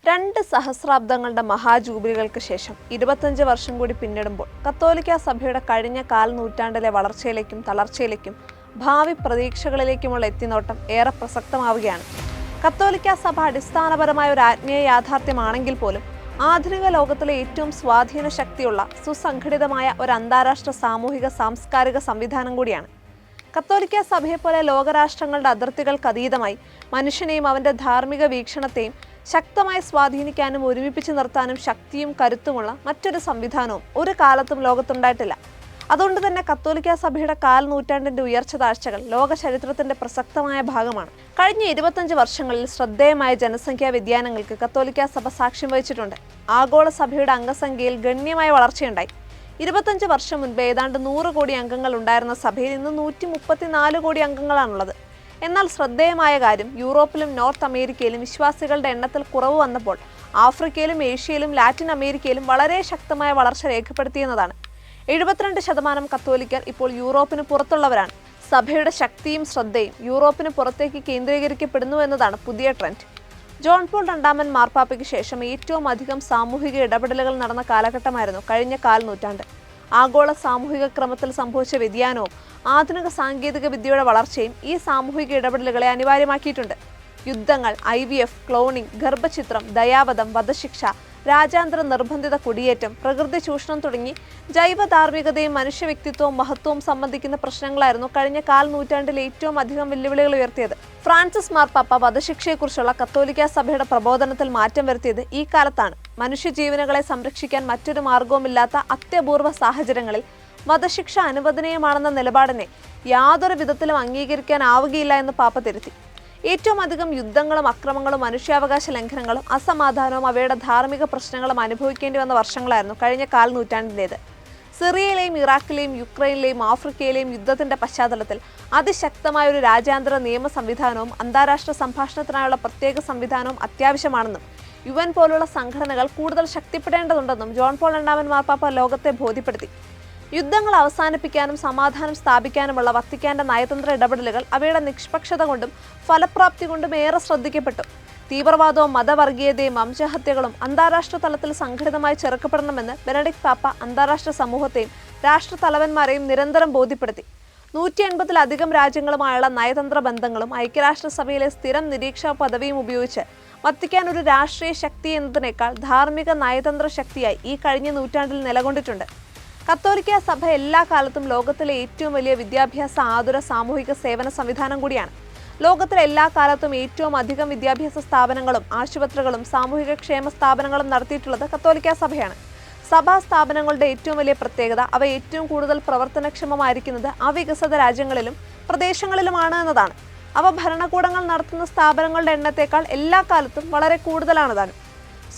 രണ്ട് സഹസ്രാബ്ദങ്ങളുടെ മഹാജൂബിലികൾക്ക് ശേഷം 25 വർഷം കൂടി പിന്നിടുമ്പോൾ കത്തോലിക്ക സഭയുടെ കഴിഞ്ഞ കാൽ നൂറ്റാണ്ടിലെ വളർച്ചയിലേക്കും തളർച്ചയിലേക്കും ഭാവി പ്രതീക്ഷകളിലേക്കുമുള്ള എത്തിനോട്ടം ഏറെ പ്രസക്തമാവുകയാണ്. കത്തോലിക്ക സഭ അടിസ്ഥാനപരമായ ഒരു ആത്മീയ യാഥാർത്ഥ്യമാണെങ്കിൽ പോലും ആധുനിക ലോകത്തിലെ ഏറ്റവും സ്വാധീന ശക്തിയുള്ള സുസംഘടിതമായ ഒരു അന്താരാഷ്ട്ര സാമൂഹിക സാംസ്കാരിക സംവിധാനം കൂടിയാണ്. കത്തോലിക്ക സഭയെപ്പോലെ ലോകരാഷ്ട്രങ്ങളുടെ അതിർത്തികൾക്ക് അതീതമായി മനുഷ്യനെയും അവൻ്റെ ധാർമ്മിക വീക്ഷണത്തെയും ശക്തമായി സ്വാധീനിക്കാനും ഒരുമിപ്പിച്ചു നിർത്താനും ശക്തിയും കരുത്തുമുള്ള മറ്റൊരു സംവിധാനവും ഒരു കാലത്തും ലോകത്തുണ്ടായിട്ടില്ല. അതുകൊണ്ട് തന്നെ കത്തോലിക്ക സഭയുടെ കാൽ നൂറ്റാണ്ടിന്റെ ഉയർച്ച താഴ്ചകൾ ലോക ചരിത്രത്തിന്റെ പ്രസക്തമായ ഭാഗമാണ്. കഴിഞ്ഞ 25 വർഷങ്ങളിൽ ശ്രദ്ധേയമായ ജനസംഖ്യാ വ്യതിയാനങ്ങൾക്ക് കത്തോലിക്ക സഭ സാക്ഷ്യം വഹിച്ചിട്ടുണ്ട്. ആഗോള സഭയുടെ അംഗസംഖ്യയിൽ ഗണ്യമായ വളർച്ചയുണ്ടായി. 25 വർഷം മുൻപ് ഏതാണ്ട് 100 കോടി അംഗങ്ങൾ ഉണ്ടായിരുന്ന സഭയിൽ ഇന്ന് 134 കോടി അംഗങ്ങളാണുള്ളത്. എന്നാൽ ശ്രദ്ധേയമായ കാര്യം, യൂറോപ്പിലും നോർത്ത് അമേരിക്കയിലും വിശ്വാസികളുടെ എണ്ണത്തിൽ കുറവ് വന്നപ്പോൾ ആഫ്രിക്കയിലും ഏഷ്യയിലും ലാറ്റിൻ അമേരിക്കയിലും വളരെ ശക്തമായ വളർച്ച രേഖപ്പെടുത്തിയെന്നതാണ്. 72% കത്തോലിക്കർ ഇപ്പോൾ യൂറോപ്പിന് പുറത്തുള്ളവരാണ്. സഭയുടെ ശക്തിയും ശ്രദ്ധയും യൂറോപ്പിന് പുറത്തേക്ക് കേന്ദ്രീകരിക്കപ്പെടുന്നു എന്നതാണ് പുതിയ ട്രെൻഡ്. ജോൺ പോൾ രണ്ടാമൻ മാർപ്പാപ്പയ്ക്ക് ശേഷം ഏറ്റവും അധികം സാമൂഹിക ഇടപെടലുകൾ നടന്ന കാലഘട്ടമായിരുന്നു കഴിഞ്ഞ കാൽ നൂറ്റാണ്ട്. ആഗോള സാമൂഹിക ക്രമത്തിൽ സംഭവിച്ച വ്യതിയാനവും ആധുനിക സാങ്കേതിക വിദ്യയുടെ വളർച്ചയും ഈ സാമൂഹിക ഇടപെടലുകളെ അനിവാര്യമാക്കിയിട്ടുണ്ട്. യുദ്ധങ്ങൾ, IVF, ക്ലോണിംഗ്, ഗർഭചിത്രം, ദയാവധം, വധശിക്ഷ, രാജ്യാന്തര നിർബന്ധിത കുടിയേറ്റം, പ്രകൃതി ചൂഷണം തുടങ്ങി ജൈവ ധാർമ്മികതയും മനുഷ്യ വ്യക്തിത്വവും മഹത്വവും സംബന്ധിക്കുന്ന പ്രശ്നങ്ങളായിരുന്നു കഴിഞ്ഞ കാൽ നൂറ്റാണ്ടിൽ ഏറ്റവും അധികം വെല്ലുവിളികൾ ഉയർത്തിയത്. ഫ്രാൻസിസ് മാർപ്പാപ്പ വധശിക്ഷയെക്കുറിച്ചുള്ള കത്തോലിക്ക സഭയുടെ പ്രബോധനത്തിൽ മാറ്റം വരുത്തിയത് ഈ കാലത്താണ്. മനുഷ്യജീവനുകളെ സംരക്ഷിക്കാൻ മറ്റൊരു മാർഗവുമില്ലാത്ത അത്യപൂർവ സാഹചര്യങ്ങളിൽ വധശിക്ഷ അനുവദനീയമാണെന്ന നിലപാടിനെ യാതൊരു വിധത്തിലും അംഗീകരിക്കാനാവുകയില്ല എന്ന് പാപ്പ തിരുത്തി. ഏറ്റവും അധികം യുദ്ധങ്ങളും അക്രമങ്ങളും മനുഷ്യാവകാശ ലംഘനങ്ങളും അസമാധാനവും അവയുടെ ധാർമ്മിക പ്രശ്നങ്ങളും അനുഭവിക്കേണ്ടി വന്ന വർഷങ്ങളായിരുന്നു കഴിഞ്ഞ കാൽ നൂറ്റാണ്ടിൻ്റേത്. സിറിയയിലെയും ഇറാഖിലെയും യുക്രൈനിലെയും ആഫ്രിക്കയിലെയും യുദ്ധത്തിന്റെ പശ്ചാത്തലത്തിൽ അതിശക്തമായ ഒരു രാജ്യാന്തര നിയമ സംവിധാനവും അന്താരാഷ്ട്ര സംഭാഷണത്തിനായുള്ള പ്രത്യേക സംവിധാനവും അത്യാവശ്യമാണെന്നും UN പോലുള്ള സംഘടനകൾ കൂടുതൽ ശക്തിപ്പെടേണ്ടതുണ്ടെന്നും ജോൺ പോൾ രണ്ടാമൻ മാർപ്പാപ്പ ലോകത്തെ ബോധ്യപ്പെടുത്തി. യുദ്ധങ്ങൾ അവസാനിപ്പിക്കാനും സമാധാനം സ്ഥാപിക്കാനുമുള്ള വത്തിക്കാന്റെ നയതന്ത്ര ഇടപെടലുകൾ അവയുടെ നിഷ്പക്ഷത കൊണ്ടും ഫലപ്രാപ്തി കൊണ്ടും ഏറെ ശ്രദ്ധിക്കപ്പെട്ടു. തീവ്രവാദവും മതവർഗീയതയും വംശഹത്യകളും അന്താരാഷ്ട്ര തലത്തിൽ സംഘടിതമായി ചെറുക്കപ്പെടണമെന്ന് ബെനഡിക്ട് പാപ്പ അന്താരാഷ്ട്ര സമൂഹത്തെയും രാഷ്ട്രതലവന്മാരെയും നിരന്തരം ബോധ്യപ്പെടുത്തി. 180-ലധികം രാജ്യങ്ങളുമായുള്ള നയതന്ത്ര ബന്ധങ്ങളും ഐക്യരാഷ്ട്രസഭയിലെ സ്ഥിരം നിരീക്ഷക പദവിയും ഉപയോഗിച്ച് വത്തിക്കാൻ ഒരു രാഷ്ട്രീയ ശക്തി എന്നതിനേക്കാൾ ധാർമ്മിക നയതന്ത്ര ശക്തിയായി ഈ കഴിഞ്ഞ നൂറ്റാണ്ടിൽ നിലകൊണ്ടിട്ടുണ്ട്. കത്തോലിക്ക സഭ എല്ലാ കാലത്തും ലോകത്തിലെ ഏറ്റവും വലിയ വിദ്യാഭ്യാസ ആതുര സാമൂഹിക സേവന സംവിധാനം കൂടിയാണ്. ലോകത്തിലെ എല്ലാ കാലത്തും ഏറ്റവും അധികം വിദ്യാഭ്യാസ സ്ഥാപനങ്ങളും ആശുപത്രികളും സാമൂഹിക ക്ഷേമ സ്ഥാപനങ്ങളും നടത്തിയിട്ടുള്ളത് കത്തോലിക്ക സഭയാണ്. സഭാ സ്ഥാപനങ്ങളുടെ ഏറ്റവും വലിയ പ്രത്യേകത അവ ഏറ്റവും കൂടുതൽ പ്രവർത്തനക്ഷമമായിരിക്കുന്നത് അവികസിത രാജ്യങ്ങളിലും പ്രദേശങ്ങളിലുമാണ് എന്നതാണ്. അവ ഭരണകൂടങ്ങൾ നടത്തുന്ന സ്ഥാപനങ്ങളുടെ എണ്ണത്തേക്കാൾ എല്ലാ കാലത്തും വളരെ കൂടുതലാണ് താനും.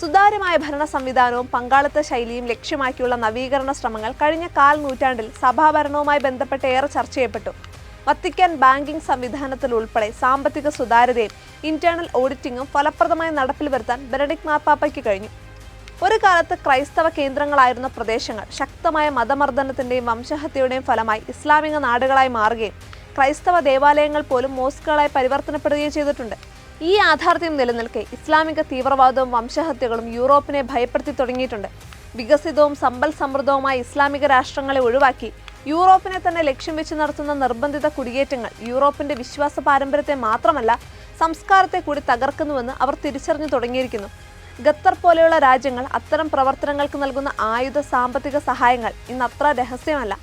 സുതാര്യമായ ഭരണ സംവിധാനവും പങ്കാളിത്ത ശൈലിയും ലക്ഷ്യമാക്കിയുള്ള നവീകരണ ശ്രമങ്ങൾ കഴിഞ്ഞ കാൽ നൂറ്റാണ്ടിൽ സഭാഭരണവുമായി ബന്ധപ്പെട്ട് ഏറെ ചർച്ച ചെയ്യപ്പെട്ടു. വത്തിക്കാൻ ബാങ്കിംഗ് സംവിധാനത്തിൽ ഉൾപ്പെടെ സാമ്പത്തിക സുതാര്യതയും ഇന്റേണൽ ഓഡിറ്റിംഗും ഫലപ്രദമായി നടപ്പിൽ വരുത്താൻ ബെനഡിക്ട് മാർപ്പാപ്പയ്ക്ക് കഴിഞ്ഞു. ഒരു കാലത്ത് ക്രൈസ്തവ കേന്ദ്രങ്ങളായിരുന്ന പ്രദേശങ്ങൾ ശക്തമായ മതമർദ്ദനത്തിന്റെയും വംശഹത്യയുടെയും ഫലമായി ഇസ്ലാമിക നാടുകളായി മാറുകയും ക്രൈസ്തവ ദേവാലയങ്ങൾ പോലും മോസ്കുകളായി പരിവർത്തനപ്പെടുകയും ചെയ്തിട്ടുണ്ട്. ഈ യാഥാർത്ഥ്യം നിലനിൽക്കെ ഇസ്ലാമിക തീവ്രവാദവും വംശഹത്യകളും യൂറോപ്പിനെ ഭയപ്പെടുത്തി തുടങ്ങിയിട്ടുണ്ട്. വികസിതവും സമ്പൽ സമൃദ്ധവുമായ ഇസ്ലാമിക രാഷ്ട്രങ്ങളെ ഒഴിവാക്കി യൂറോപ്പിനെ തന്നെ ലക്ഷ്യം വെച്ച് നടത്തുന്ന നിർബന്ധിത കുടിയേറ്റങ്ങൾ യൂറോപ്പിന്റെ വിശ്വാസ പാരമ്പര്യത്തെ മാത്രമല്ല സംസ്കാരത്തെ കൂടി തകർക്കുന്നുവെന്ന് അവർ തിരിച്ചറിഞ്ഞു തുടങ്ങിയിരിക്കുന്നു. ഖത്തർ പോലെയുള്ള രാജ്യങ്ങൾ അത്തരം പ്രവർത്തനങ്ങൾക്ക് നൽകുന്ന ആയുധ സാമ്പത്തിക സഹായങ്ങൾ ഇന്ന് അത്ര രഹസ്യമല്ല.